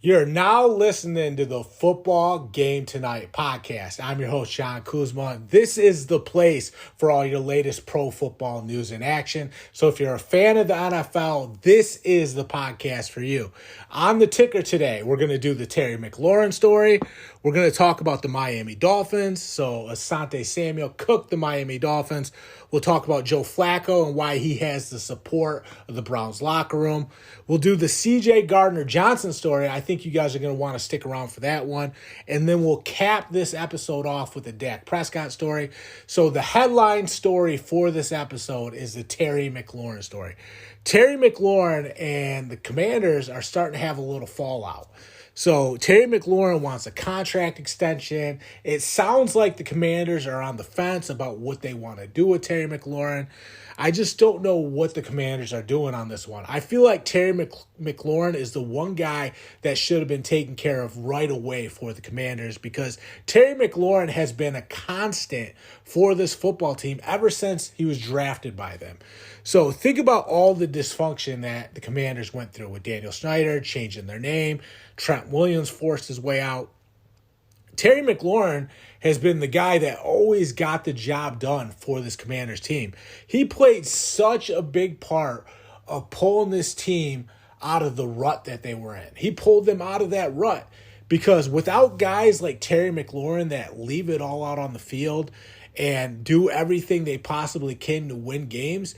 You're now listening to the Football Game Tonight podcast. I'm your host, Sean Kuzma. This is the place for all your latest pro football news and action. So if you're a fan of the NFL, this is the podcast for you. On the ticker today, we're going to do the Terry McLaurin story. We're going to talk about the Miami Dolphins. So Asante Samuel cooked the Miami Dolphins. We'll talk about Joe Flacco and why he has the support of the Browns locker room. We'll do the C.J. Gardner-Johnson story. I think you guys are going to want to stick around for that one. And then we'll cap this episode off with the Dak Prescott story. So the headline story for this episode is the Terry McLaurin story. Terry McLaurin and the Commanders are starting to have a little fallout. So Terry McLaurin wants a contract extension. It sounds like the Commanders are on the fence about what they want to do with Terry McLaurin. I just don't know what the Commanders are doing on this one. I feel like Terry McLaurin is the one guy that should have been taken care of right away for the Commanders, because Terry McLaurin has been a constant for this football team ever since he was drafted by them. So think about all the dysfunction that the Commanders went through with Daniel Snyder changing their name. Trent Williams forced his way out. Terry McLaurin has been the guy that always got the job done for this Commanders team. He played such a big part of pulling this team out of the rut that they were in. He pulled them out of that rut because without guys like Terry McLaurin that leave it all out on the field and do everything they possibly can to win games,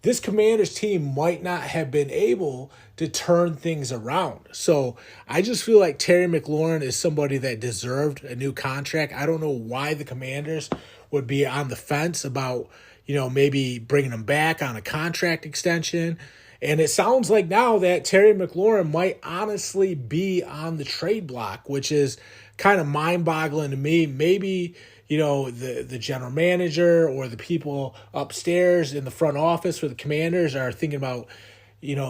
this Commanders team might not have been able to turn things around. So I just feel like Terry McLaurin is somebody that deserved a new contract. I don't know why the Commanders would be on the fence about, maybe bringing him back on a contract extension. And it sounds like now that Terry McLaurin might honestly be on the trade block, which is kind of mind-boggling to me. Maybe the general manager or the people upstairs in the front office for the Commanders are thinking about,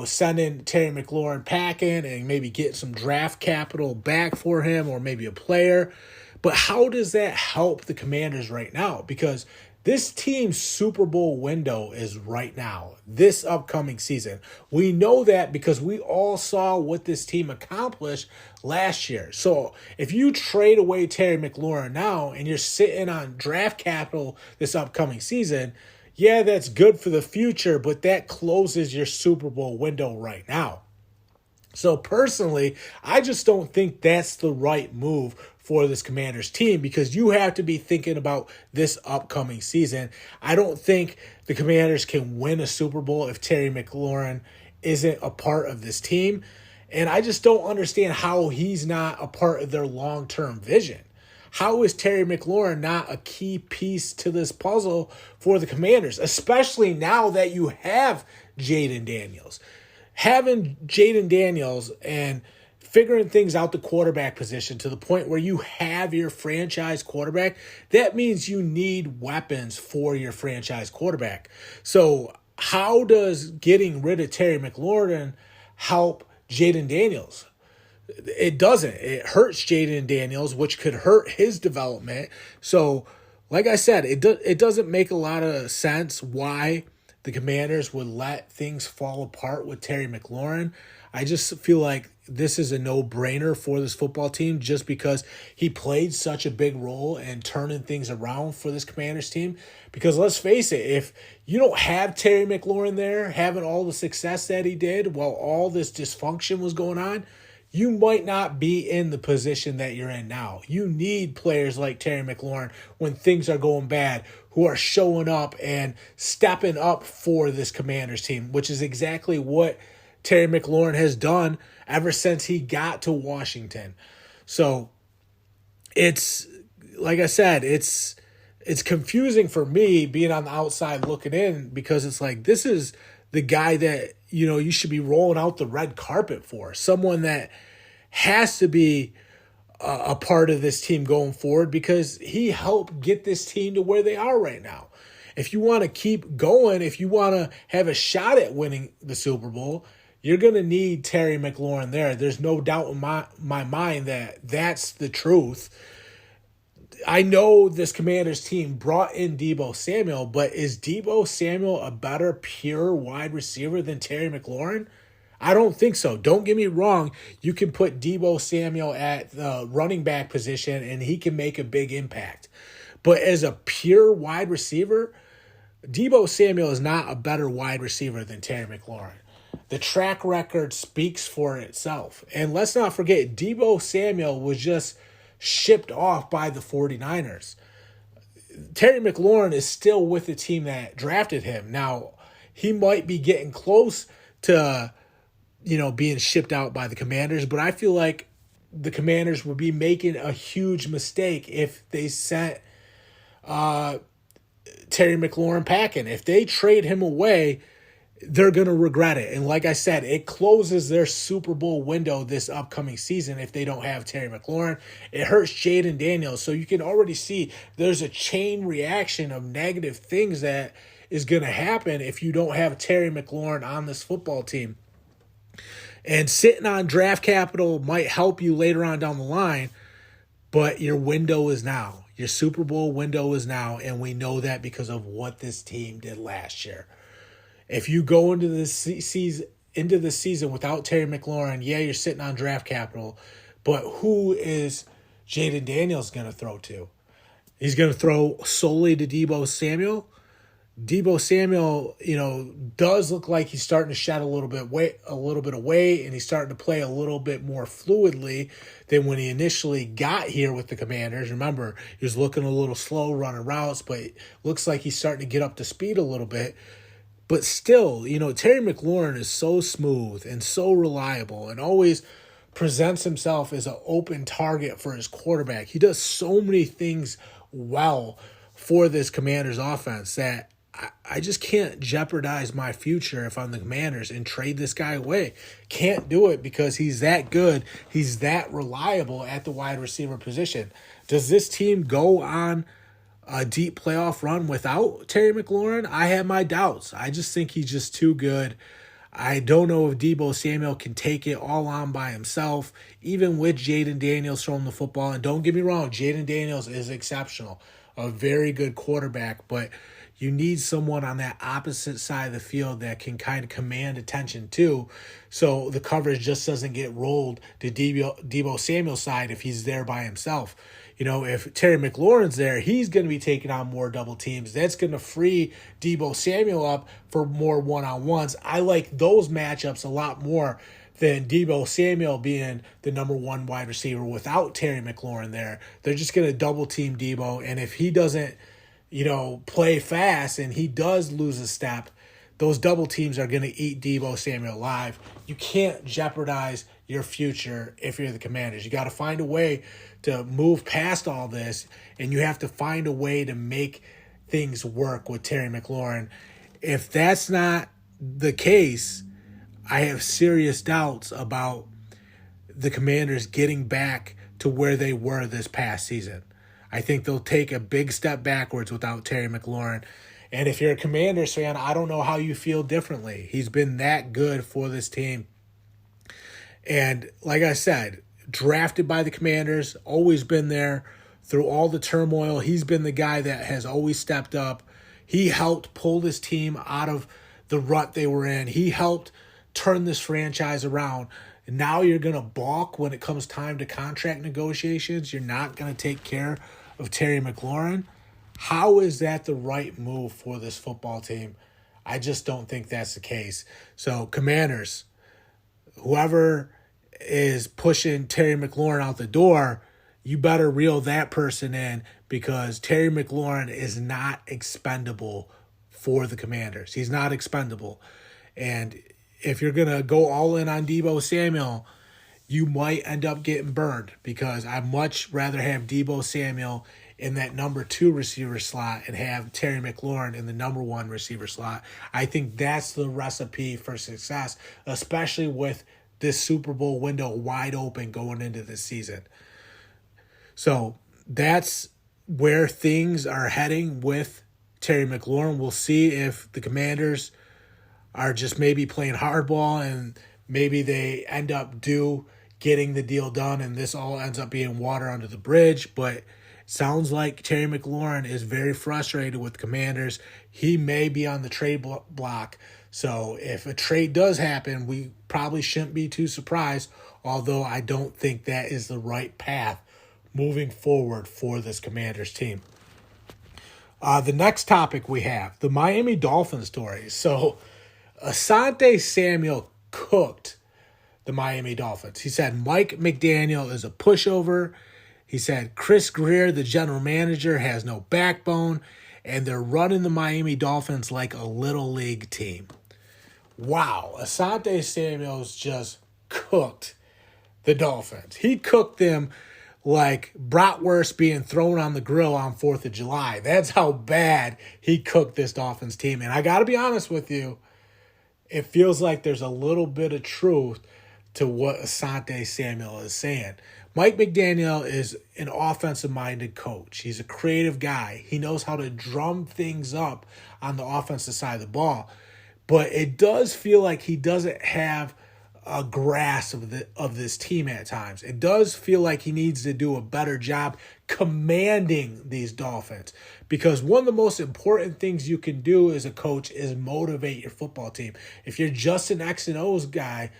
sending Terry McLaurin packing and maybe get some draft capital back for him or maybe a player. But how does that help the Commanders right now? Because this team's Super Bowl window is right now, this upcoming season. We know that because we all saw what this team accomplished last year. So if you trade away Terry McLaurin now and you're sitting on draft capital this upcoming season, yeah, that's good for the future, but that closes your Super Bowl window right now. So personally, I just don't think that's the right move for this Commanders team, because you have to be thinking about this upcoming season. I don't think the Commanders can win a Super Bowl if Terry McLaurin isn't a part of this team. And I just don't understand how he's not a part of their long-term vision. How is Terry McLaurin not a key piece to this puzzle for the Commanders, especially now that you have Jaden Daniels? Having Jaden Daniels and figuring things out the quarterback position to the point where you have your franchise quarterback, that means you need weapons for your franchise quarterback. So how does getting rid of Terry McLaurin help Jaden Daniels? It doesn't. It hurts Jaden Daniels, which could hurt his development. So like I said, it doesn't make a lot of sense why the Commanders would let things fall apart with Terry McLaurin. I just feel like this is a no-brainer for this football team just because he played such a big role in turning things around for this Commanders team. Because let's face it, if you don't have Terry McLaurin there having all the success that he did while all this dysfunction was going on, you might not be in the position that you're in now. You need players like Terry McLaurin when things are going bad, who are showing up and stepping up for this Commanders team, which is exactly what Terry McLaurin has done ever since he got to Washington. So it's, like I said, it's confusing for me being on the outside looking in, because it's like, this is the guy that, you should be rolling out the red carpet for. Someone that has to be a part of this team going forward, because he helped get this team to where they are right now. If you want to keep going, if you want to have a shot at winning the Super Bowl, you're going to need Terry McLaurin there. There's no doubt in my mind that that's the truth. I know this Commanders team brought in Deebo Samuel, but is Deebo Samuel a better pure wide receiver than Terry McLaurin? I don't think so. Don't get me wrong. You can put Deebo Samuel at the running back position and he can make a big impact. But as a pure wide receiver, Deebo Samuel is not a better wide receiver than Terry McLaurin. The track record speaks for itself. And let's not forget, Deebo Samuel was just shipped off by the 49ers. Terry McLaurin is still with the team that drafted him. Now, he might be getting close to, being shipped out by the Commanders, but I feel like the Commanders would be making a huge mistake if they sent Terry McLaurin packing. If they trade him away, they're going to regret it. And like I said, it closes their Super Bowl window this upcoming season if they don't have Terry McLaurin. It hurts Jaden Daniels. So you can already see there's a chain reaction of negative things that is going to happen if you don't have Terry McLaurin on this football team. And sitting on draft capital might help you later on down the line, but your window is now. Your Super Bowl window is now, and we know that because of what this team did last year. If you go into the season without Terry McLaurin, yeah, you're sitting on draft capital, but who is Jaden Daniels going to throw to? He's going to throw solely to Deebo Samuel. Deebo Samuel, does look like he's starting to shed a little bit of weight, and he's starting to play a little bit more fluidly than when he initially got here with the Commanders. Remember, he was looking a little slow running routes, but it looks like he's starting to get up to speed a little bit. But still, Terry McLaurin is so smooth and so reliable and always presents himself as an open target for his quarterback. He does so many things well for this Commanders offense that I just can't jeopardize my future if I'm the Commanders and trade this guy away. Can't do it because he's that good. He's that reliable at the wide receiver position. Does this team go on a deep playoff run without Terry McLaurin? I have my doubts. I just think he's just too good. I don't know if Deebo Samuel can take it all on by himself, even with Jaden Daniels throwing the football. And don't get me wrong, Jaden Daniels is exceptional, a very good quarterback, but you need someone on that opposite side of the field that can kind of command attention too, so the coverage just doesn't get rolled to Deebo Samuel's side if he's there by himself. If Terry McLaurin's there, he's going to be taking on more double teams. That's going to free Deebo Samuel up for more one-on-ones. I like those matchups a lot more than Deebo Samuel being the number one wide receiver without Terry McLaurin there. They're just going to double team Deebo, and if he doesn't play fast and he does lose a step, those double teams are going to eat Deebo Samuel alive. You can't jeopardize your future if you're the Commanders. You got to find a way to move past all this, and you have to find a way to make things work with Terry McLaurin. If that's not the case, I have serious doubts about the Commanders getting back to where they were this past season. I think they'll take a big step backwards without Terry McLaurin. And if you're a Commanders fan, I don't know how you feel differently. He's been that good for this team. And like I said, drafted by the Commanders, always been there through all the turmoil. He's been the guy that has always stepped up. He helped pull this team out of the rut they were in. He helped turn this franchise around. And now you're going to balk when it comes time to contract negotiations. You're not going to take care of Terry McLaurin. How is that the right move for this football team? I just don't think that's the case. So, Commanders, whoever is pushing Terry McLaurin out the door, you better reel that person in, because Terry McLaurin is not expendable for the Commanders. He's not expendable. And if you're going to go all in on Deebo Samuel, you might end up getting burned, because I'd much rather have Deebo Samuel in that number 2 receiver slot and have Terry McLaurin in the number 1 receiver slot. I think that's the recipe for success, especially with this Super Bowl window wide open going into this season. So that's where things are heading with Terry McLaurin. We'll see if the Commanders are just maybe playing hardball and maybe they end up getting the deal done and this all ends up being water under the bridge. But it sounds like Terry McLaurin is very frustrated with the Commanders. He may be on the trade block So if a trade does happen, we probably shouldn't be too surprised, although I don't think that is the right path moving forward for this Commanders team. The next topic we have, the Miami Dolphins story. So Asante Samuel cooked the Miami Dolphins. He said Mike McDaniel is a pushover. He said Chris Greer, the general manager, has no backbone, and they're running the Miami Dolphins like a little league team. Wow, Asante Samuel's just cooked the Dolphins. He cooked them like bratwurst being thrown on the grill on 4th of July. That's how bad he cooked this Dolphins team. And I got to be honest with you, it feels like there's a little bit of truth to what Asante Samuel is saying. Mike McDaniel is an offensive-minded coach. He's a creative guy. He knows how to drum things up on the offensive side of the ball. But it does feel like he doesn't have a grasp of this team at times. It does feel like he needs to do a better job commanding these Dolphins, because one of the most important things you can do as a coach is motivate your football team. If you're just an X and O's guy,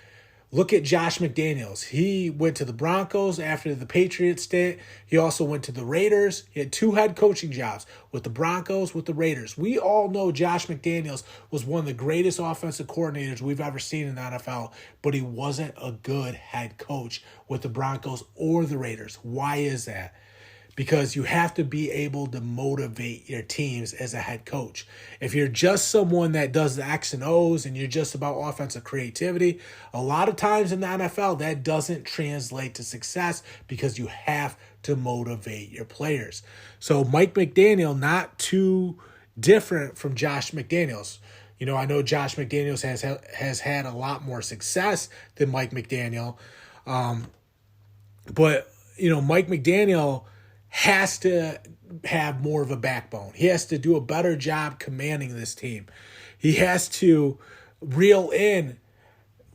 look at Josh McDaniels. He went to the Broncos after the Patriots stint. He also went to the Raiders. He had 2 head coaching jobs with the Broncos, with the Raiders. We all know Josh McDaniels was one of the greatest offensive coordinators we've ever seen in the NFL, but he wasn't a good head coach with the Broncos or the Raiders. Why is that? Because you have to be able to motivate your teams as a head coach. If you're just someone that does the X and O's and you're just about offensive creativity, a lot of times in the NFL, that doesn't translate to success because you have to motivate your players. So Mike McDaniel, not too different from Josh McDaniels. You know, I know Josh McDaniels has had a lot more success than Mike McDaniel. But, you know, Mike McDaniel has to have more of a backbone. He has to do a better job commanding this team. He has to reel in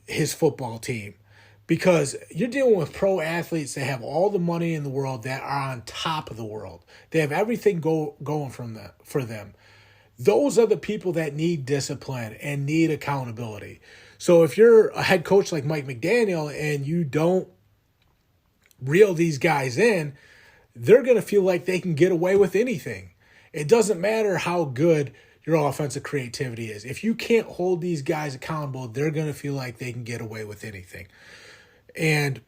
his football team, because you're dealing with pro athletes that have all the money in the world, that are on top of the world. They have everything going for them. Those are the people that need discipline and need accountability. So if you're a head coach like Mike McDaniel and you don't reel these guys in, they're going to feel like they can get away with anything. It doesn't matter how good your offensive creativity is. If you can't hold these guys accountable, they're going to feel like they can get away with anything. And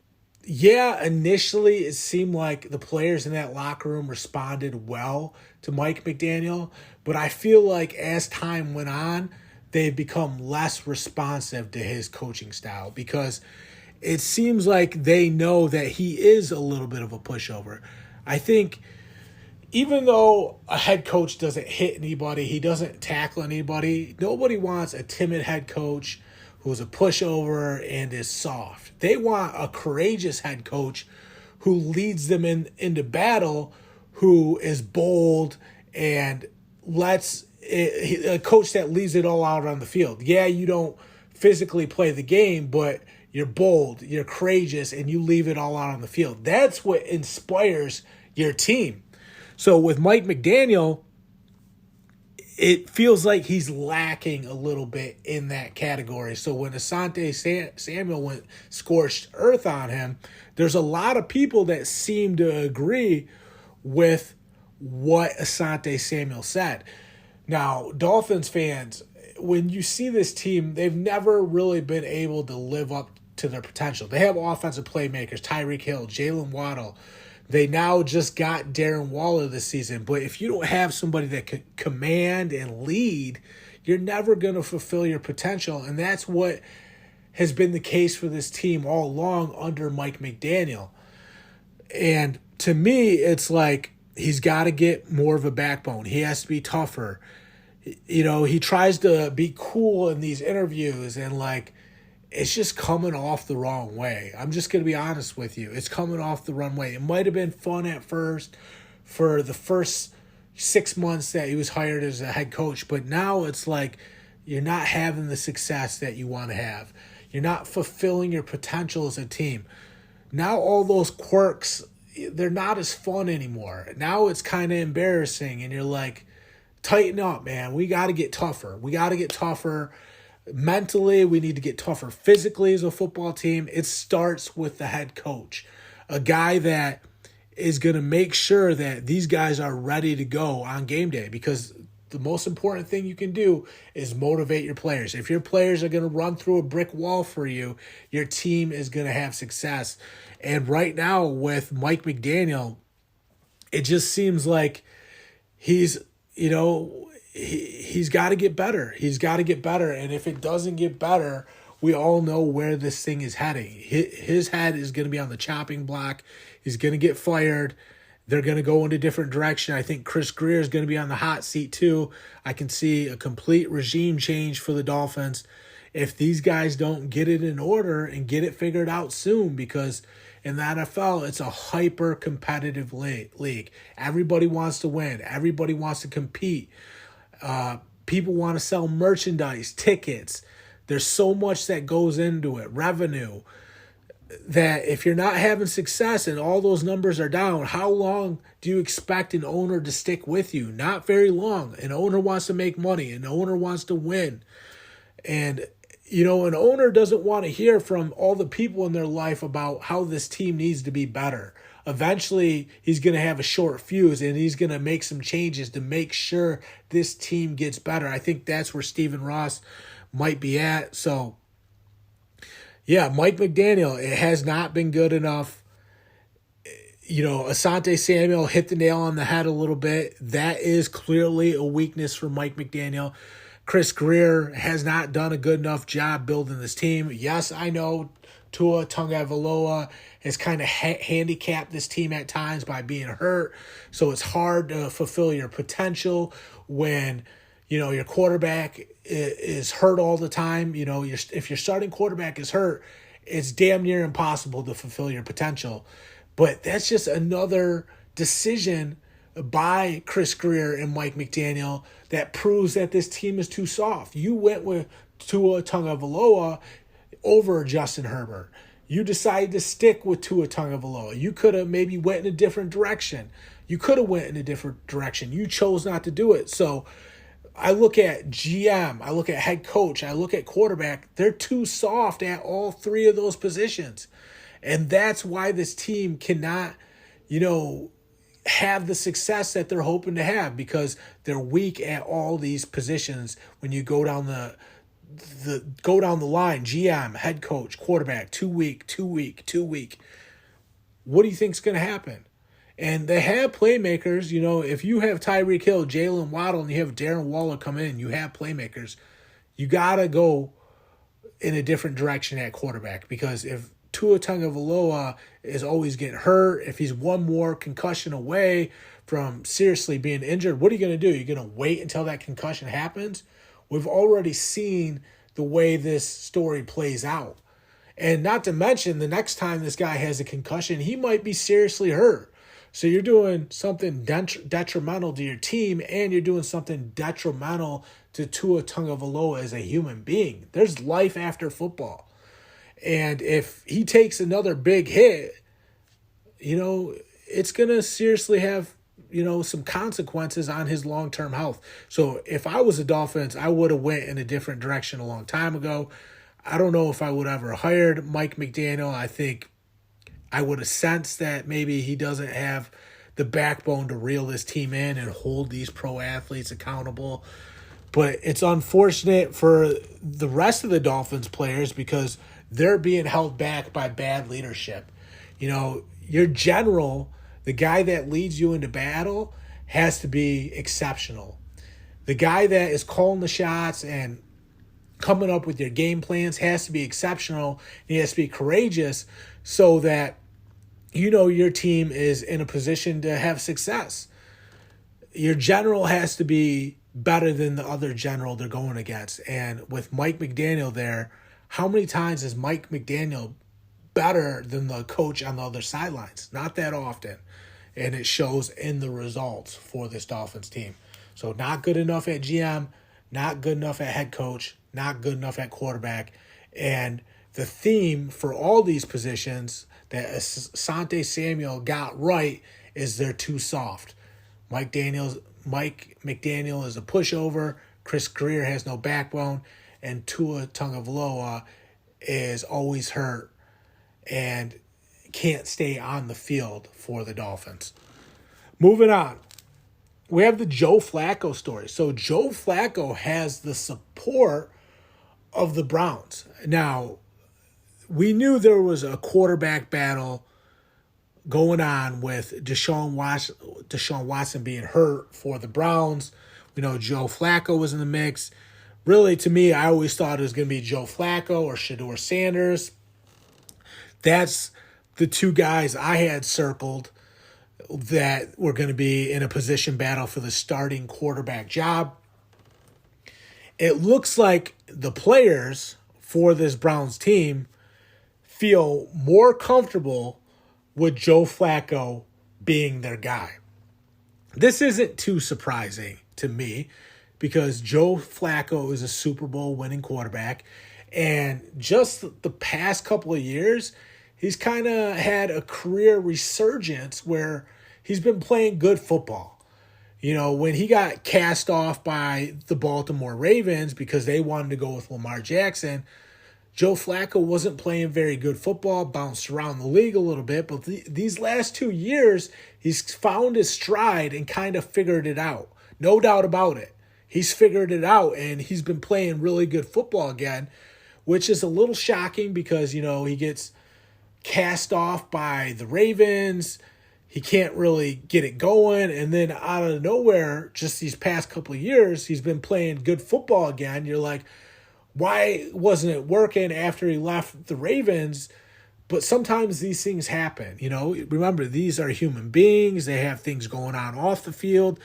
yeah, initially it seemed like the players in that locker room responded well to Mike McDaniel, but I feel like as time went on, they've become less responsive to his coaching style, because it seems like they know that he is a little bit of a pushover. I think even though a head coach doesn't hit anybody, he doesn't tackle anybody, nobody wants a timid head coach who's a pushover and is soft. They want a courageous head coach who leads them into battle, who is bold and a coach that leaves it all out on the field. Yeah, you don't physically play the game, but you're bold, you're courageous, and you leave it all out on the field. That's what inspires your team. So with Mike McDaniel, it feels like he's lacking a little bit in that category. So when Asante Samuel went scorched earth on him, there's a lot of people that seem to agree with what Asante Samuel said. Now, Dolphins fans, when you see this team, they've never really been able to live up to their potential. They have offensive playmakers, Tyreek Hill, Jalen Waddle. They now just got Darren Waller this season. But if you don't have somebody that can command and lead, you're never going to fulfill your potential. And that's what has been the case for this team all along under Mike McDaniel. And to me, it's like he's got to get more of a backbone. He has to be tougher. You know, he tries to be cool in these interviews, and like, it's just coming off the wrong way. I'm just going to be honest with you. It's coming off the wrong way. It might have been fun at first for the first 6 months that he was hired as a head coach, but now it's like you're not having the success that you want to have. You're not fulfilling your potential as a team. Now all those quirks, they're not as fun anymore. Now it's kind of embarrassing, and you're like, tighten up, man. We got to get tougher. We got to get tougher. mentally. We need to get tougher physically as a football team. It starts with the head coach, a guy that is going to make sure that these guys are ready to go on game day, because the most important thing you can do is motivate your players. If your players are going to run through a brick wall for you, your team is going to have success. And right now with Mike McDaniel, it just seems like he's got to get better. He's got to get better. And if it doesn't get better, we all know where this thing is heading. His head is going to be on the chopping block. He's going to get fired. They're going to go in a different direction. I think Chris Greer is going to be on the hot seat too. I can see a complete regime change for the Dolphins if these guys don't get it in order and get it figured out soon, because in the NFL, it's a hyper-competitive league. Everybody wants to win. Everybody wants to compete. People want to sell merchandise, tickets. There's so much that goes into it, revenue, that if you're not having success and all those numbers are down, how long do you expect an owner to stick with you? Not very long. An owner wants to make money. An owner wants to win. And, an owner doesn't want to hear from all the people in their life about how this team needs to be better. Eventually, he's going to have a short fuse, and he's going to make some changes to make sure this team gets better. I think that's where Stephen Ross might be at. So, yeah, Mike McDaniel, it has not been good enough. Asante Samuel hit the nail on the head a little bit. That is clearly a weakness for Mike McDaniel. Chris Greer has not done a good enough job building this team. Yes, I know Tua Tagovailoa has kind of handicapped this team at times by being hurt. So it's hard to fulfill your potential when, your quarterback is hurt all the time. If your starting quarterback is hurt, it's damn near impossible to fulfill your potential. But that's just another decision by Chris Greer and Mike McDaniel that proves that this team is too soft. You went with Tua Tagovailoa over Justin Herbert. You decided to stick with Tua Tagovailoa. You could have maybe went in a different direction. You chose not to do it. So I look at GM, I look at head coach, I look at quarterback. They're too soft at all three of those positions. And that's why this team cannot, have the success that they're hoping to have, because they're weak at all these positions. When you go down the line, GM, head coach, quarterback, too weak. What do you think's going to happen? And they have playmakers. If you have Tyreek Hill, Jalen Waddle, and you have Darren Waller come in, you have playmakers. You got to go in a different direction at quarterback, because if Tua Tagovailoa is always getting hurt, if he's one more concussion away from seriously being injured, what are you going to do? You're going to wait until that concussion happens? We've already seen the way this story plays out. And not to mention, the next time this guy has a concussion, he might be seriously hurt. So you're doing something detrimental to your team, and you're doing something detrimental to Tua Tagovailoa as a human being. There's life after football. And if he takes another big hit, it's going to seriously have, some consequences on his long-term health. So if I was the Dolphins, I would have went in a different direction a long time ago. I don't know if I would have ever hired Mike McDaniel. I think I would have sensed that maybe he doesn't have the backbone to reel this team in and hold these pro athletes accountable. But it's unfortunate for the rest of the Dolphins players, because they're being held back by bad leadership. Your general, the guy that leads you into battle, has to be exceptional. The guy that is calling the shots and coming up with your game plans has to be exceptional. He has to be courageous so that your team is in a position to have success. Your general has to be better than the other general they're going against. And with Mike McDaniel there, how many times is Mike McDaniel better than the coach on the other sidelines? Not that often. And it shows in the results for this Dolphins team. So not good enough at GM, not good enough at head coach, not good enough at quarterback. And the theme for all these positions that Asante Samuel got right is they're too soft. Mike McDaniel is a pushover. Chris Greer has no backbone. and Tua Tagovailoa is always hurt and can't stay on the field for the Dolphins. Moving on, we have the Joe Flacco story. So Joe Flacco has the support of the Browns. Now, we knew there was a quarterback battle going on with Deshaun Watson being hurt for the Browns. We know Joe Flacco was in the mix. Really, to me, I always thought it was going to be Joe Flacco or Shedeur Sanders. That's the two guys I had circled that were going to be in a position battle for the starting quarterback job. It looks like the players for this Browns team feel more comfortable with Joe Flacco being their guy. This isn't too surprising to me because Joe Flacco is a Super Bowl winning quarterback. And just the past couple of years, he's kind of had a career resurgence where he's been playing good football. You know, when he got cast off by the Baltimore Ravens because they wanted to go with Lamar Jackson, Joe Flacco wasn't playing very good football, bounced around the league a little bit, but these last 2 years, he's found his stride and kind of figured it out. No doubt about it. He's figured it out, and he's been playing really good football again, which is a little shocking because, you know, he gets cast off by the Ravens. He can't really get it going, and then out of nowhere, just these past couple of years, he's been playing good football again. You're like, why wasn't it working after he left the Ravens? But sometimes these things happen. You know, remember, these are human beings. They have things going on off the field.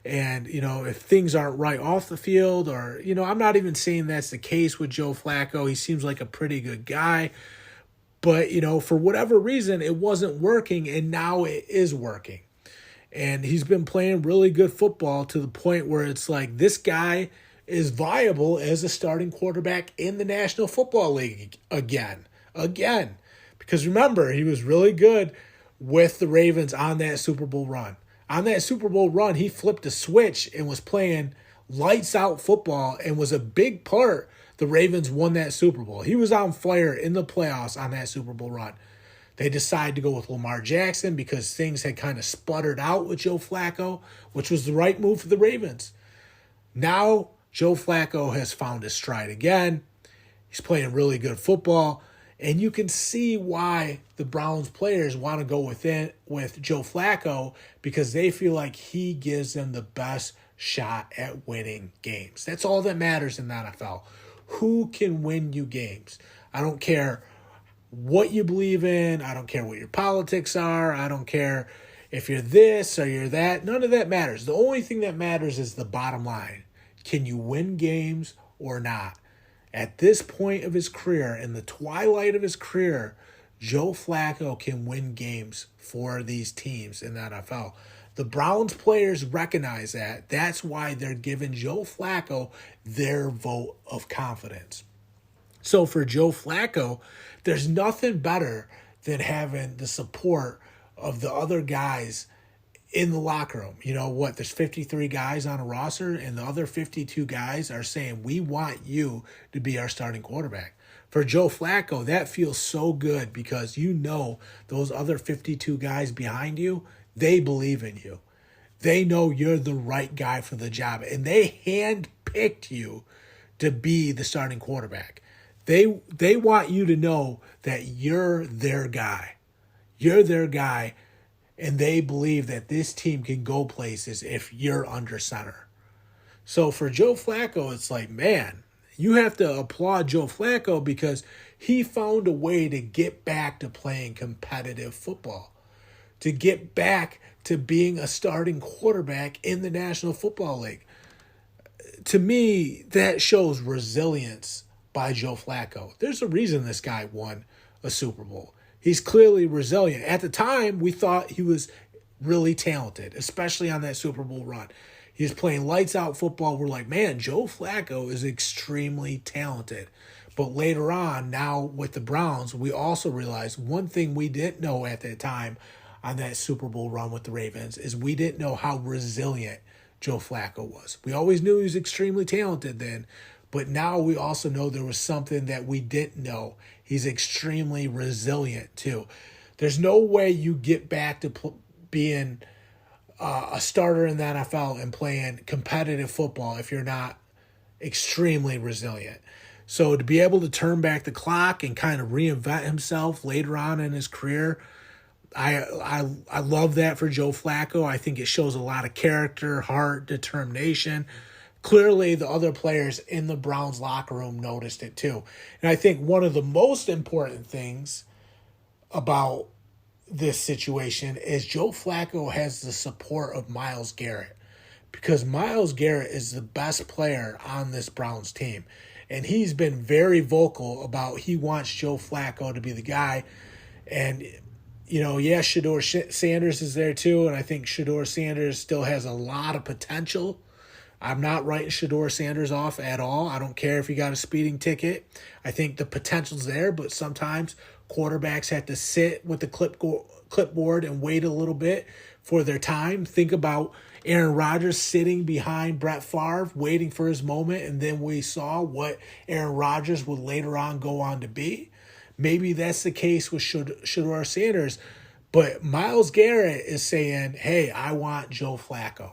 And, you know, if things aren't right off the field or, you know, I'm not even saying that's the case with Joe Flacco. He seems like a pretty good guy. But, you know, for whatever reason, it wasn't working, and now it is working. And he's been playing really good football to the point where it's like this guy is viable as a starting quarterback in the National Football League again. Because remember, he was really good with the Ravens on that Super Bowl run. On that Super Bowl run, he flipped a switch and was playing lights out football and was a big part. The Ravens won that Super Bowl. He was on fire in the playoffs on that Super Bowl run. They decided to go with Lamar Jackson because things had kind of sputtered out with Joe Flacco, which was the right move for the Ravens. Now, Joe Flacco has found his stride again. He's playing really good football. And you can see why the Browns players want to go with Joe Flacco because they feel like he gives them the best shot at winning games. That's all that matters in the NFL. Who can win you games? I don't care what you believe in. I don't care what your politics are. I don't care if you're this or you're that. None of that matters. The only thing that matters is the bottom line. Can you win games or not? At this point of his career, in the twilight of his career, Joe Flacco can win games for these teams in the NFL. The Browns players recognize that. That's why they're giving Joe Flacco their vote of confidence. So for Joe Flacco, there's nothing better than having the support of the other guys in the locker room. You know what? There's 53 guys on a roster, and the other 52 guys are saying, we want you to be our starting quarterback. For Joe Flacco, that feels so good because you know those other 52 guys behind you, they believe in you. They know you're the right guy for the job, and they handpicked you to be the starting quarterback. They want you to know that you're their guy. You're their guy. And they believe that this team can go places if you're under center. So for Joe Flacco, it's like, man, you have to applaud Joe Flacco because he found a way to get back to playing competitive football, to get back to being a starting quarterback in the National Football League. To me, that shows resilience by Joe Flacco. There's a reason this guy won a Super Bowl. He's clearly resilient. At the time, we thought he was really talented, especially on that Super Bowl run. He was playing lights out football. We're like, man, Joe Flacco is extremely talented. But later on, now with the Browns, we also realized one thing we didn't know at that time on that Super Bowl run with the Ravens is we didn't know how resilient Joe Flacco was. We always knew he was extremely talented then, But now we also know there was something that we didn't know. He's extremely resilient too. There's no way you get back to being a starter in the NFL and playing competitive football if you're not extremely resilient. So to be able to turn back the clock and kind of reinvent himself later on in his career, I love that for Joe Flacco. I think it shows a lot of character, heart, determination. Clearly, the other players in the Browns locker room noticed it too. And I think one of the most important things about this situation is Joe Flacco has the support of Myles Garrett, because Myles Garrett is the best player on this Browns team. And he's been very vocal about he wants Joe Flacco to be the guy. And, Shedeur Sanders is there too. And I think Shedeur Sanders still has a lot of potential. I'm not writing Shedeur Sanders off at all. I don't care if he got a speeding ticket. I think the potential's there, but sometimes quarterbacks have to sit with the clipboard and wait a little bit for their time. Think about Aaron Rodgers sitting behind Brett Favre, waiting for his moment, and then we saw what Aaron Rodgers would later on go on to be. Maybe that's the case with Shedeur Sanders, but Myles Garrett is saying, hey, I want Joe Flacco.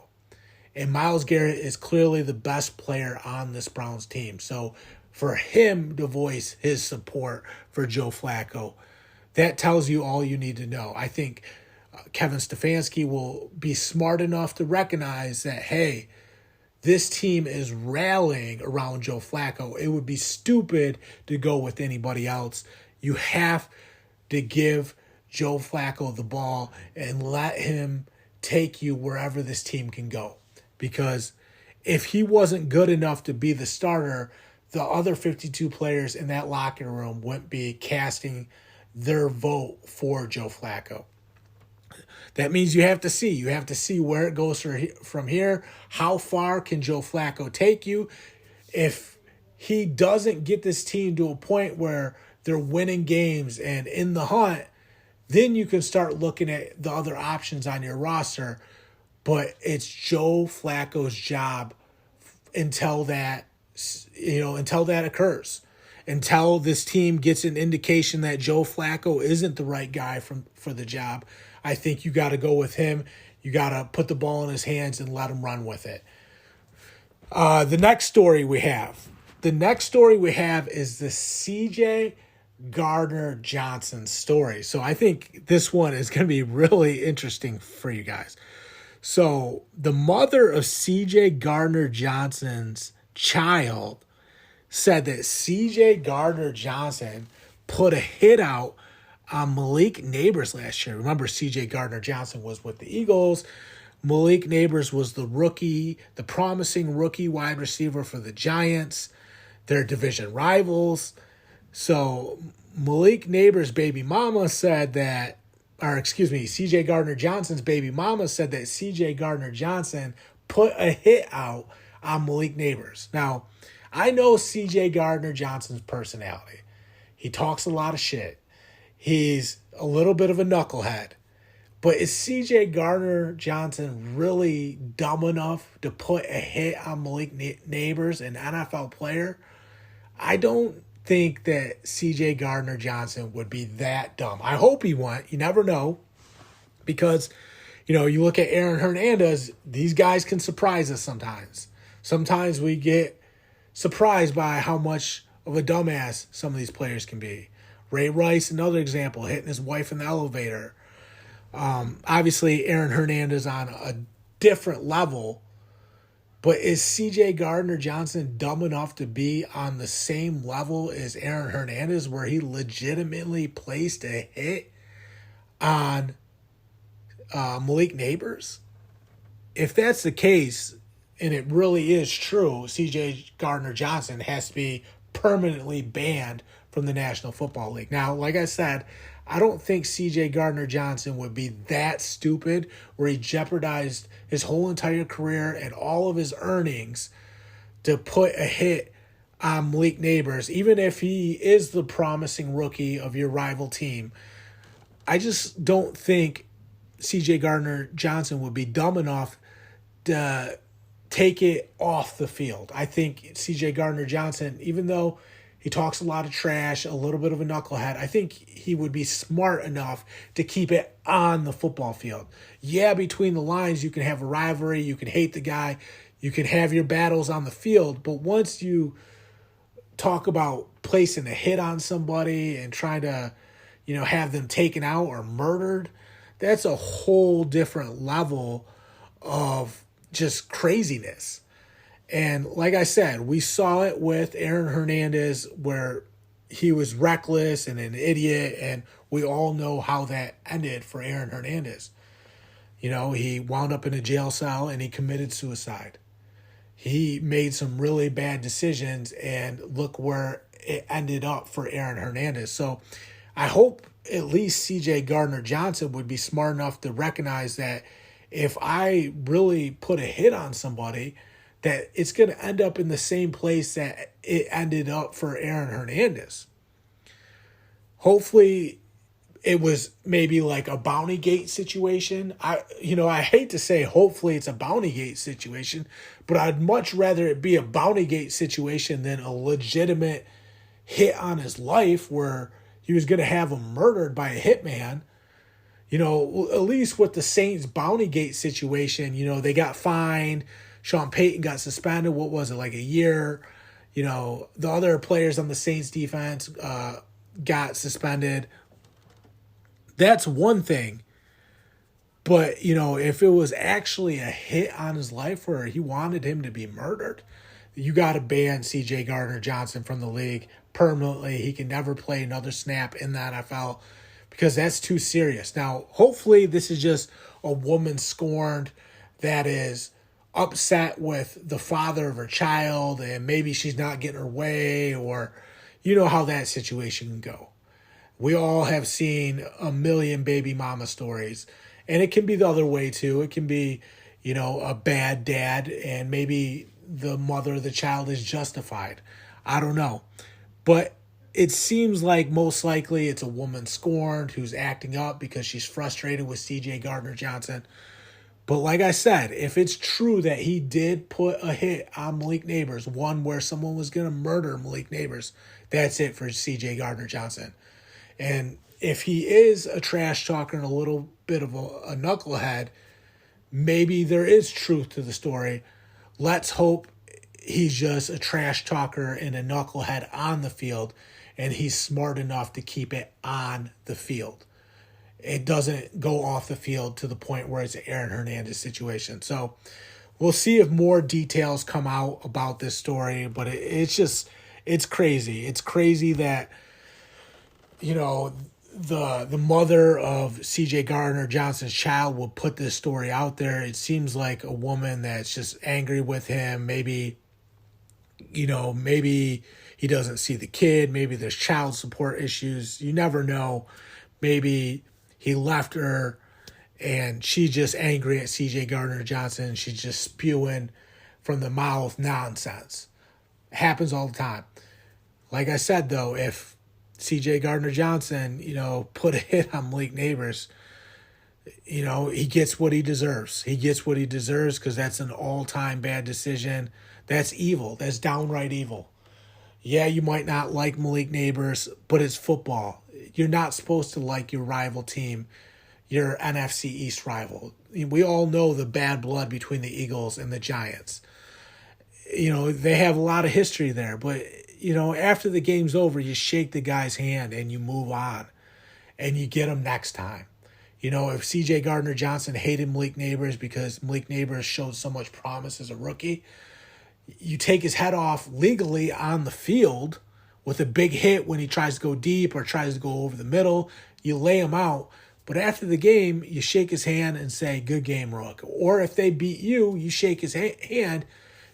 And Myles Garrett is clearly the best player on this Browns team. So for him to voice his support for Joe Flacco, that tells you all you need to know. I think Kevin Stefanski will be smart enough to recognize that, hey, this team is rallying around Joe Flacco. It would be stupid to go with anybody else. You have to give Joe Flacco the ball and let him take you wherever this team can go. Because if he wasn't good enough to be the starter, the other 52 players in that locker room wouldn't be casting their vote for Joe Flacco. That means you have to see. You have to see where it goes from here. How far can Joe Flacco take you? If he doesn't get this team to a point where they're winning games and in the hunt, then you can start looking at the other options on your roster. But it's Joe Flacco's job until that occurs. Until this team gets an indication that Joe Flacco isn't the right guy for the job, I think you got to go with him. You got to put the ball in his hands and let him run with it. The next story we have is the C.J. Gardner-Johnson story. So I think this one is going to be really interesting for you guys. So the mother of C.J. Gardner-Johnson's child said that C.J. Gardner-Johnson put a hit out on Malik Nabers last year. Remember, C.J. Gardner-Johnson was with the Eagles. Malik Nabers was the promising rookie wide receiver for the Giants. They're division rivals. So Malik Nabers' baby mama said that, C.J. Gardner-Johnson's baby mama said that C.J. Gardner-Johnson put a hit out on Malik Nabers. Now, I know C.J. Gardner-Johnson's personality. He talks a lot of shit. He's a little bit of a knucklehead. But is C.J. Gardner-Johnson really dumb enough to put a hit on Malik Nabers, an NFL player? I don't think that C.J. Gardner-Johnson would be that dumb. I hope he won't. You never know. Because, you look at Aaron Hernandez, these guys can surprise us sometimes. Sometimes we get surprised by how much of a dumbass some of these players can be. Ray Rice, another example, hitting his wife in the elevator. Obviously, Aaron Hernandez on a different level. But is C.J. Gardner-Johnson dumb enough to be on the same level as Aaron Hernandez, where he legitimately placed a hit on Malik Nabers? If that's the case, and it really is true, C.J. Gardner-Johnson has to be permanently banned from the National Football League. Now, like I said, I don't think C.J. Gardner-Johnson would be that stupid where he jeopardized his whole entire career and all of his earnings to put a hit on Malik Nabers, even if he is the promising rookie of your rival team. I just don't think C.J. Gardner-Johnson would be dumb enough to take it off the field. I think C.J. Gardner-Johnson, even though he talks a lot of trash, a little bit of a knucklehead, I think he would be smart enough to keep it on the football field. Yeah, between the lines, you can have a rivalry, you can hate the guy, you can have your battles on the field, but once you talk about placing a hit on somebody and trying to, have them taken out or murdered, that's a whole different level of just craziness. And like I said, we saw it with Aaron Hernandez where he was reckless and an idiot, and we all know how that ended for Aaron Hernandez. He wound up in a jail cell and he committed suicide. He made some really bad decisions, and look where it ended up for Aaron Hernandez. So I hope at least C.J. Gardner-Johnson would be smart enough to recognize that if I really put a hit on somebody, that it's going to end up in the same place that it ended up for Aaron Hernandez. Hopefully it was maybe like a bounty gate situation. I hate to say hopefully it's a bounty gate situation, but I'd much rather it be a bounty gate situation than a legitimate hit on his life where he was going to have him murdered by a hitman. At least with the Saints bounty gate situation, they got fined. Sean Payton got suspended. What was it, like a year? The other players on the Saints defense got suspended. That's one thing. But, if it was actually a hit on his life where he wanted him to be murdered, you got to ban C.J. Gardner-Johnson from the league permanently. He can never play another snap in the NFL because that's too serious. Now, hopefully this is just a woman scorned that is upset with the father of her child and maybe she's not getting her way, or how that situation can go. We all have seen a million baby mama stories, and it can be the other way too. It can be, a bad dad and maybe the mother of the child is justified. I don't know. But it seems like most likely it's a woman scorned who's acting up because she's frustrated with C.J. Gardner-Johnson. But like I said, if it's true that he did put a hit on Malik Nabers, one where someone was going to murder Malik Nabers, that's it for C.J. Gardner-Johnson. And if he is a trash talker and a little bit of a knucklehead, maybe there is truth to the story. Let's hope he's just a trash talker and a knucklehead on the field, and he's smart enough to keep it on the field. It doesn't go off the field to the point where it's an Aaron Hernandez situation. So we'll see if more details come out about this story, but it's crazy. It's crazy that, the mother of C.J. Gardner-Johnson's child will put this story out there. It seems like a woman that's just angry with him. Maybe he doesn't see the kid. Maybe there's child support issues. You never know. Maybe he left her and she's just angry at C.J. Gardner-Johnson. She's just spewing from the mouth nonsense. It happens all the time. Like I said, though, if C.J. Gardner-Johnson, put a hit on Malik Nabers, he gets what he deserves. He gets what he deserves because that's an all-time bad decision. That's evil. That's downright evil. Yeah, you might not like Malik Nabers, but it's football. You're not supposed to like your rival team, your NFC East rival. We all know the bad blood between the Eagles and the Giants. They have a lot of history there, but, after the game's over, you shake the guy's hand and you move on and you get him next time. If C.J. Gardner-Johnson hated Malik Nabers because Malik Nabers showed so much promise as a rookie, you take his head off legally on the field with a big hit when he tries to go deep or tries to go over the middle. You lay him out. But after the game, you shake his hand and say, good game, Rook. Or if they beat you, you shake his hand,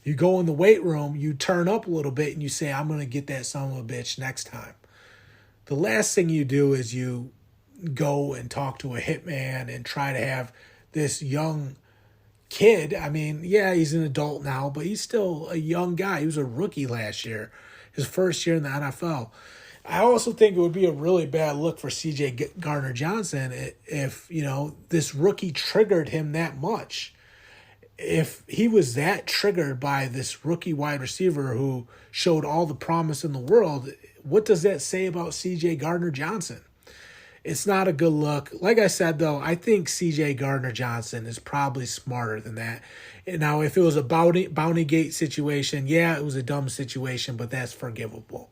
you go in the weight room, you turn up a little bit, and you say, I'm going to get that son of a bitch next time. The last thing you do is you go and talk to a hitman and try to have this young kid. I mean, yeah, he's an adult now, but he's still a young guy. He was a rookie last year, his first year in the NFL. I also think it would be a really bad look for C.J. Gardner-Johnson if, this rookie triggered him that much. if he was that triggered by this rookie wide receiver who showed all the promise in the world, what does that say about C.J. Gardner-Johnson? It's not a good look. Like I said, though, I think C.J. Gardner-Johnson is probably smarter than that. And now, if it was a bounty gate situation, yeah, it was a dumb situation, but that's forgivable.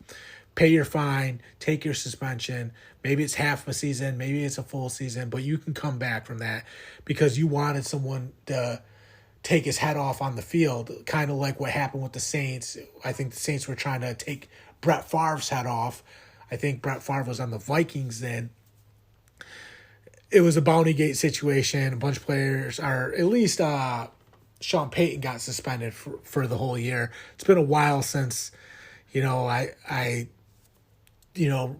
Pay your fine, take your suspension. Maybe it's half a season, maybe it's a full season, but you can come back from that because you wanted someone to take his head off on the field, kind of like what happened with the Saints. I think the Saints were trying to take Brett Favre's head off. I think Brett Favre was on the Vikings then. It was a bounty gate situation. A bunch of players are, at least Sean Payton got suspended for the whole year. It's been a while since, I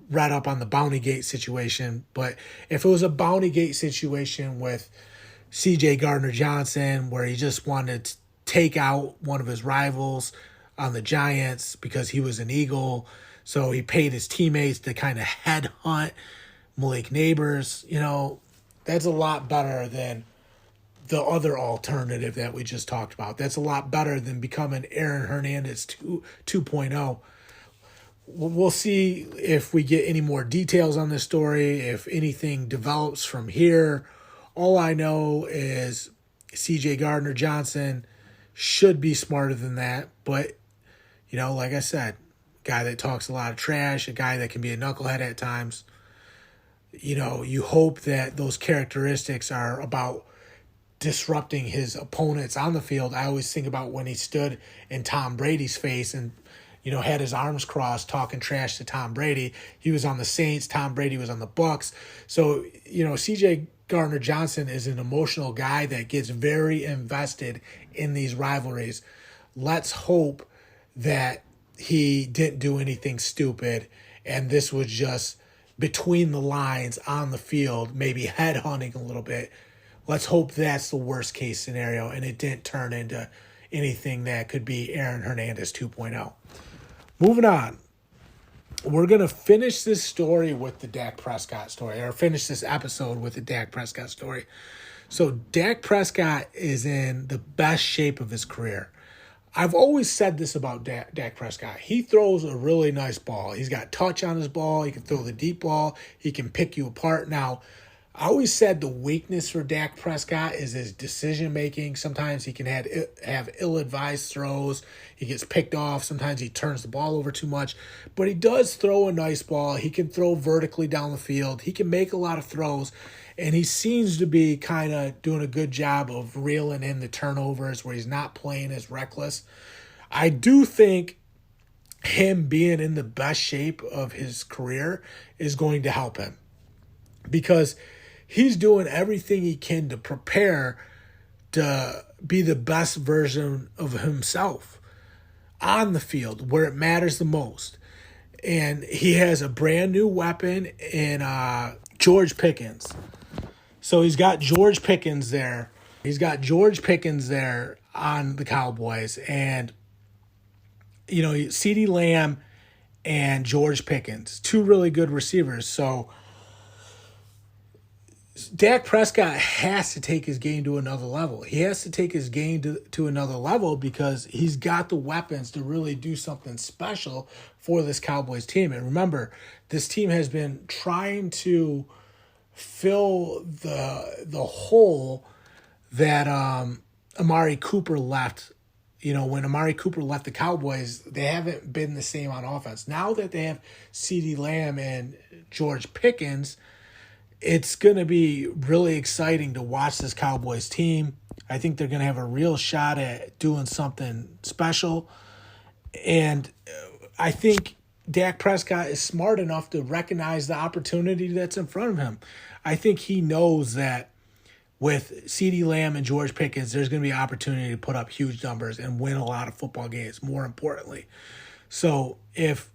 read up on the bounty gate situation. But if it was a bounty gate situation with C.J. Gardner-Johnson, where he just wanted to take out one of his rivals on the Giants because he was an Eagle, so he paid his teammates to kind of headhunt Malik Neighbors, that's a lot better than the other alternative that we just talked about. That's a lot better than becoming Aaron Hernandez 2.0. We'll see if we get any more details on this story, if anything develops from here. All I know is C.J. Gardner-Johnson should be smarter than that. But, like I said, guy that talks a lot of trash, a guy that can be a knucklehead at times. You hope that those characteristics are about disrupting his opponents on the field. I always think about when he stood in Tom Brady's face and, had his arms crossed talking trash to Tom Brady. He was on the Saints. Tom Brady was on the Bucks. So, C.J. Gardner-Johnson is an emotional guy that gets very invested in these rivalries. Let's hope that he didn't do anything stupid and this was just between the lines on the field, maybe headhunting a little bit. Let's hope that's the worst case scenario and it didn't turn into anything that could be Aaron Hernandez 2.0. Moving on. We're going to finish this story with the Dak Prescott story, or finish this episode with the Dak Prescott story. So Dak Prescott is in the best shape of his career. I've always said this about Dak Prescott. He throws a really nice ball. He's got touch on his ball. He can throw the deep ball. He can pick you apart. Now, I always said the weakness for Dak Prescott is his decision-making. Sometimes he can have ill-advised throws. He gets picked off. Sometimes he turns the ball over too much. But he does throw a nice ball. He can throw vertically down the field. He can make a lot of throws. And he seems to be kind of doing a good job of reeling in the turnovers where he's not playing as reckless. I do think him being in the best shape of his career is going to help him because he's doing everything he can to prepare to be the best version of himself on the field where it matters the most. And he has a brand new weapon in George Pickens. So he's got George Pickens there. He's got George Pickens there on the Cowboys. And, CeeDee Lamb and George Pickens, two really good receivers. So Dak Prescott has to take his game to another level. He has to take his game to another level because he's got the weapons to really do something special for this Cowboys team. And remember, this team has been trying to fill the hole that Amari Cooper left. When Amari Cooper left the Cowboys, they haven't been the same on offense. Now that they have CeeDee Lamb and George Pickens, it's going to be really exciting to watch this Cowboys team. I think they're going to have a real shot at doing something special. And I think Dak Prescott is smart enough to recognize the opportunity that's in front of him. I think he knows that with CeeDee Lamb and George Pickens, there's going to be an opportunity to put up huge numbers and win a lot of football games, more importantly. So if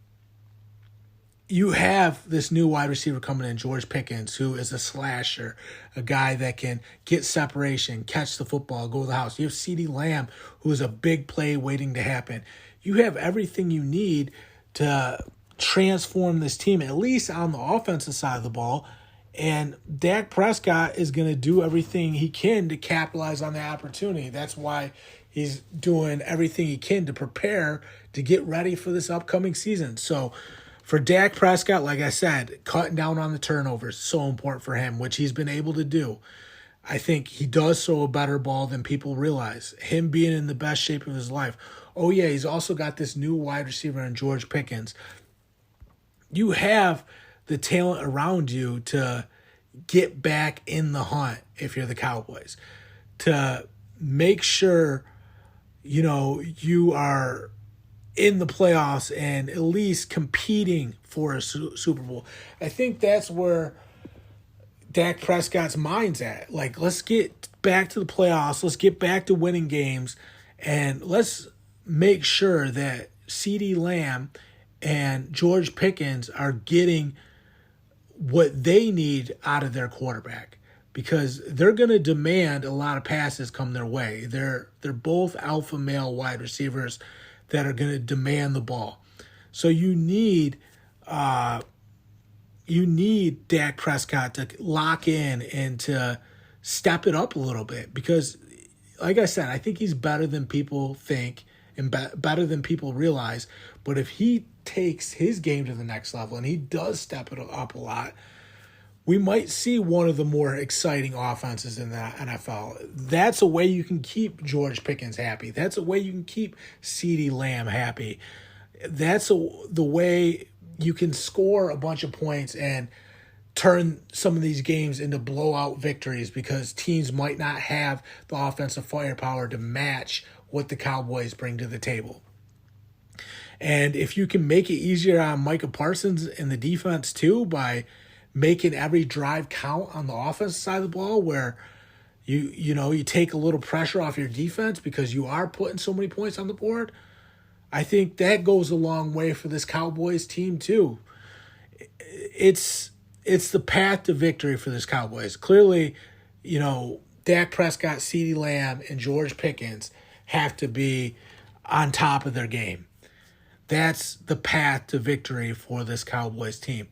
you have this new wide receiver coming in, George Pickens, who is a slasher, a guy that can get separation, catch the football, go to the house. You have CeeDee Lamb, who is a big play waiting to happen. You have everything you need to transform this team, at least on the offensive side of the ball, And Dak Prescott is going to do everything he can to capitalize on that opportunity. That's why he's doing everything he can to prepare to get ready for this upcoming season. So for Dak Prescott, like I said, cutting down on the turnovers is so important for him, which he's been able to do. I think he does throw a better ball than people realize. Him being in the best shape of his life. Oh, yeah, he's also got this new wide receiver in George Pickens. You have the talent around you to get back in the hunt if you're the Cowboys, to make sure, you are in the playoffs and at least competing for a Super Bowl. I think that's where Dak Prescott's mind's at. Like, let's get back to the playoffs. Let's get back to winning games. And let's make sure that CeeDee Lamb and George Pickens are getting what they need out of their quarterback, because they're going to demand a lot of passes come their way. They're both alpha male wide receivers that are going to demand the ball. So you need Dak Prescott to lock in and to step it up a little bit, because, like I said, I think he's better than people think and better than people realize. But if he takes his game to the next level and he does step it up a lot, we might see one of the more exciting offenses in the NFL. That's a way you can keep George Pickens happy. That's a way you can keep CeeDee Lamb happy. That's the way you can score a bunch of points and turn some of these games into blowout victories, because teams might not have the offensive firepower to match what the Cowboys bring to the table. And if you can make it easier on Micah Parsons and the defense too, by making every drive count on the offensive side of the ball, where you take a little pressure off your defense because you are putting so many points on the board, I think that goes a long way for this Cowboys team too. It's the path to victory for this Cowboys. Clearly, Dak Prescott, CeeDee Lamb, and George Pickens have to be on top of their game. That's the path to victory for this Cowboys team.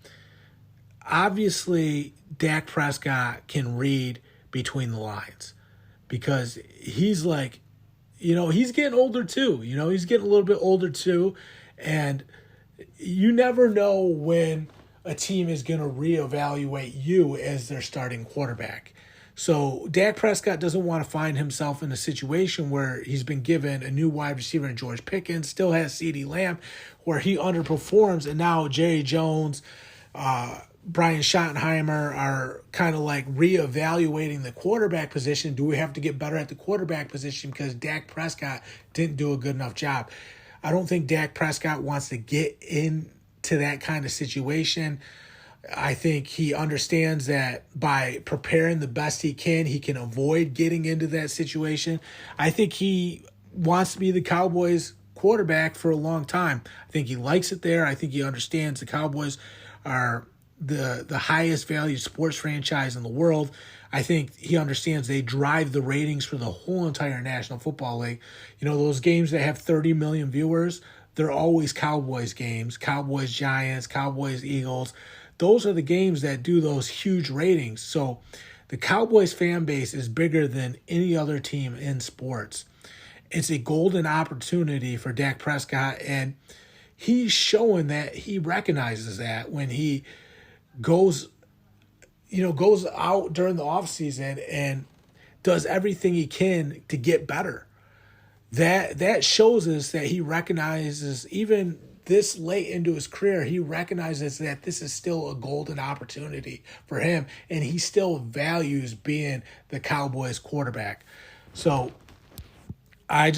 Obviously, Dak Prescott can read between the lines, because he's like, he's getting older too. He's getting a little bit older too. And you never know when a team is going to reevaluate you as their starting quarterback. So Dak Prescott doesn't want to find himself in a situation where he's been given a new wide receiver in George Pickens, still has CeeDee Lamb, where he underperforms, and now Jerry Jones, Brian Schottenheimer are kind of like reevaluating the quarterback position. Do we have to get better at the quarterback position because Dak Prescott didn't do a good enough job? I don't think Dak Prescott wants to get into that kind of situation. I think he understands that by preparing the best he can avoid getting into that situation. I think he wants to be the Cowboys quarterback for a long time. I think he likes it there. I think he understands the Cowboys are the highest valued sports franchise in the world. I think he understands they drive the ratings for the whole entire National Football League. Those games that have 30 million viewers, they're always Cowboys games, Cowboys Giants, Cowboys Eagles. Those are the games that do those huge ratings. So the Cowboys fan base is bigger than any other team in sports. It's a golden opportunity for Dak Prescott, and he's showing that he recognizes that when he goes out during the offseason and does everything he can to get better. That shows us that he recognizes, even this late into his career, he recognizes that this is still a golden opportunity for him, and he still values being the Cowboys quarterback. So I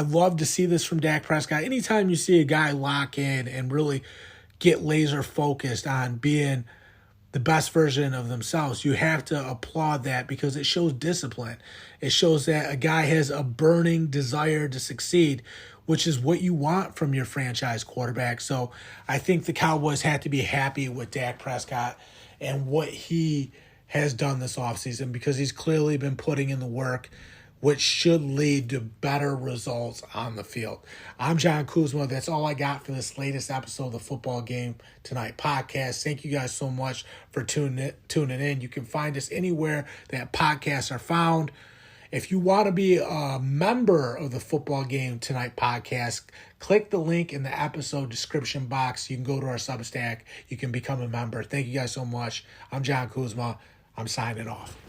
love to see this from Dak Prescott. Anytime you see a guy lock in and really get laser focused on being the best version of themselves, you have to applaud that, because it shows discipline. It shows that a guy has a burning desire to succeed, which is what you want from your franchise quarterback. So I think the Cowboys have to be happy with Dak Prescott and what he has done this offseason, because he's clearly been putting in the work. which should lead to better results on the field. I'm John Kuzma. That's all I got for this latest episode of the Football Game Tonight podcast. Thank you guys so much for tuning in. You can find us anywhere that podcasts are found. If you want to be a member of the Football Game Tonight podcast, click the link in the episode description box. You can go to our Substack. You can become a member. Thank you guys so much. I'm John Kuzma. I'm signing off.